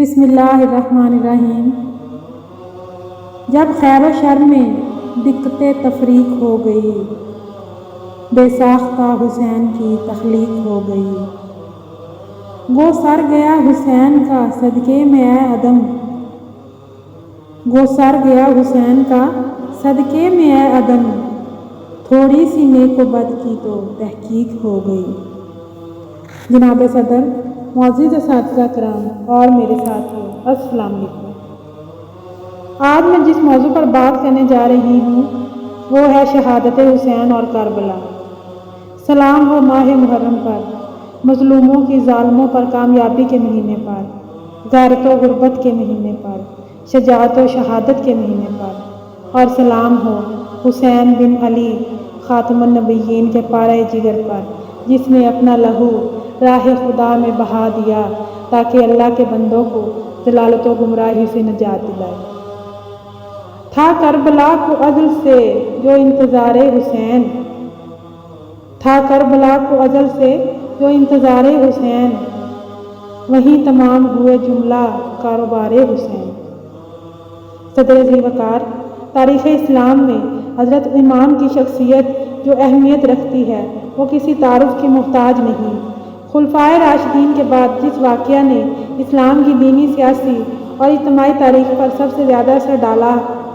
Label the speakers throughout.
Speaker 1: بسم اللہ الرحمن الرحیم۔ جب خیر و شر میں دقت تفریق ہو گئی، بے ساختہ حسین کی تخلیق ہو گئی۔ گو سر گیا حسین کا صدقے میں اے عدم، گو سر گیا حسین کا صدقے میں اے عدم، تھوڑی سی نیک و بد کی تو تحقیق ہو گئی۔ جناب صدر، معزز اساتذہ کرام اور میرے ساتھیوں، السلام علیکم۔ آج میں جس موضوع پر بات کرنے جا رہی ہوں وہ ہے شہادت حسین اور کربلا۔ سلام ہو ماہ محرم پر، مظلوموں کی ظالموں پر کامیابی کے مہینے پر، غیرت و غربت کے مہینے پر، شجاعت و شہادت کے مہینے پر، اور سلام ہو حسین بن علی خاتم النبیین کے پارہ جگر پر، جس نے اپنا لہو راہ خدا میں بہا دیا تاکہ اللہ کے بندوں کو ضلالت و گمراہی سے نجات دلائے۔ تھا کربلا کو ازل سے جو انتظار حسین، تھا کربلا کو ازل سے جو انتظار حسین، وہیں تمام ہوئے جملہ کاروبار حسین۔ صدر ذی وقار، تاریخ اسلام میں حضرت امام کی شخصیت جو اہمیت رکھتی ہے وہ کسی تعارف کی محتاج نہیں۔ خلفائے راشدین کے بعد جس واقعہ نے اسلام کی دینی، سیاسی اور اجتماعی تاریخ پر سب سے زیادہ اثر ڈالا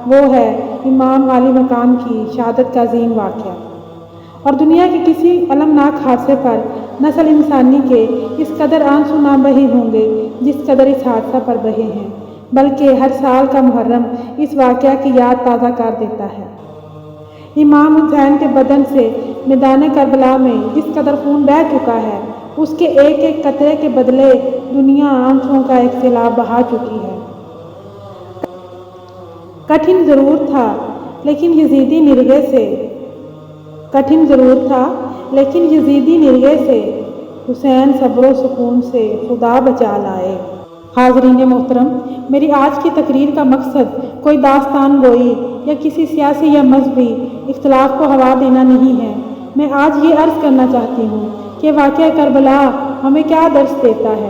Speaker 1: وہ ہے امام عالی مقام کی شہادت کا عظیم واقعہ۔ اور دنیا کے کسی المناک حادثے پر نسل انسانی کے اس قدر آنسو نہ بہے ہوں گے جس قدر اس حادثہ پر بہے ہیں، بلکہ ہر سال کا محرم اس واقعہ کی یاد تازہ کر دیتا ہے۔ امام حسین کے بدن سے میدان کربلا میں جس قدر خون بہہ چکا ہے، اس کے ایک ایک قطرے کے بدلے دنیا آنسوؤں کا ایک سیلاب بہا چکی ہے۔ کٹھن ضرور تھا لیکن یزیدی نرغے سے، کٹھن ضرور تھا لیکن یزیدی نرغے سے، حسین صبر و سکون سے خدا بچا لائے۔ حاضرین محترم، میری آج کی تقریر کا مقصد کوئی داستان گوئی یا کسی سیاسی یا مذہبی اختلاف کو ہوا دینا نہیں ہے۔ میں آج یہ عرض کرنا چاہتی ہوں کہ واقعہ کربلا ہمیں کیا درس دیتا ہے۔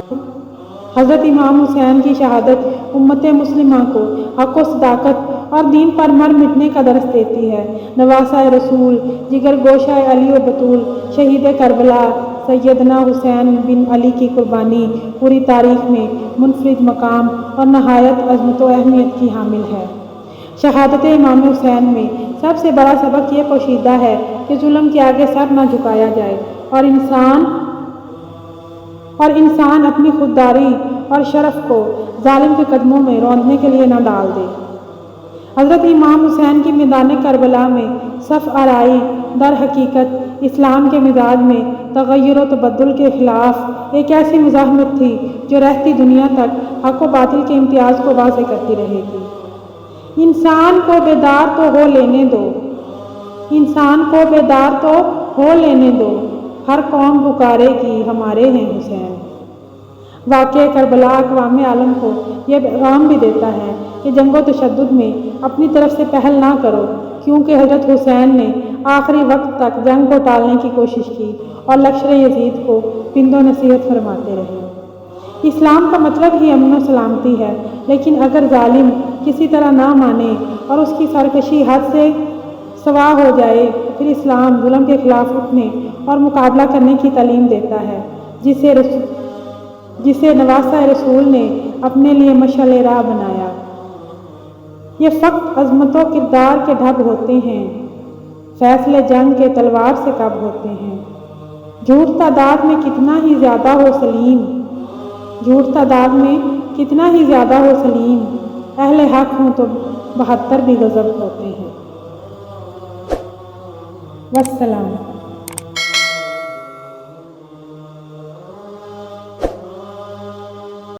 Speaker 1: حضرت امام حسین کی شہادت امت مسلمہ کو حق و صداقت اور دین پر مر مٹنے کا درس دیتی ہے۔ نواسہ رسول، جگر گوشہ علی و بطول، شہید کربلا سیدنا حسین بن علی کی قربانی پوری تاریخ میں منفرد مقام اور نہایت عظمت و اہمیت کی حامل ہے۔ شہادت امام حسین میں سب سے بڑا سبق یہ پوشیدہ ہے کہ ظلم کے آگے سر نہ جھکایا جائے اور انسان اپنی خودداری اور شرف کو ظالم کے قدموں میں روندنے کے لیے نہ ڈال دے۔ حضرت امام حسین کی میدان کربلا میں صف آرائی در حقیقت اسلام کے مزاج میں تغیر و تبدل کے خلاف ایک ایسی مزاحمت تھی جو رہتی دنیا تک حق و باطل کے امتیاز کو واضح کرتی رہے گی۔ انسان کو بیدار تو ہو لینے دو، انسان کو بیدار تو ہو لینے دو، ہر قوم پکارے گی ہمارے ہیں حسین۔ واقعہ کربلا اقوام عالم کو یہ پیغام بھی دیتا ہے کہ جنگ و تشدد میں اپنی طرف سے پہل نہ کرو، کیونکہ حضرت حسین نے آخری وقت تک جنگ کو ٹالنے کی کوشش کی اور لشکر یزید کو پند و نصیحت فرماتے رہے۔ اسلام کا مطلب ہی امن و سلامتی ہے، لیکن اگر ظالم کسی طرح نہ مانے اور اس کی سرکشی حد سے سوا ہو جائے تو پھر اسلام ظلم کے خلاف اٹھنے اور مقابلہ کرنے کی تعلیم دیتا ہے، جسے نواسہ رسول نے اپنے لیے مشعل راہ بنایا۔ یہ فقط عظمت و کردار کے ڈھب ہوتے ہیں، فیصلے جنگ کے تلوار سے کب ہوتے ہیں۔ جھوٹ تعداد میں کتنا ہی زیادہ ہو سلیم، جھوٹ تعداد میں کتنا ہی زیادہ ہو سلیم، اہل حق ہوں تو 72 بھی غضب ہوتے ہیں۔ والسلام۔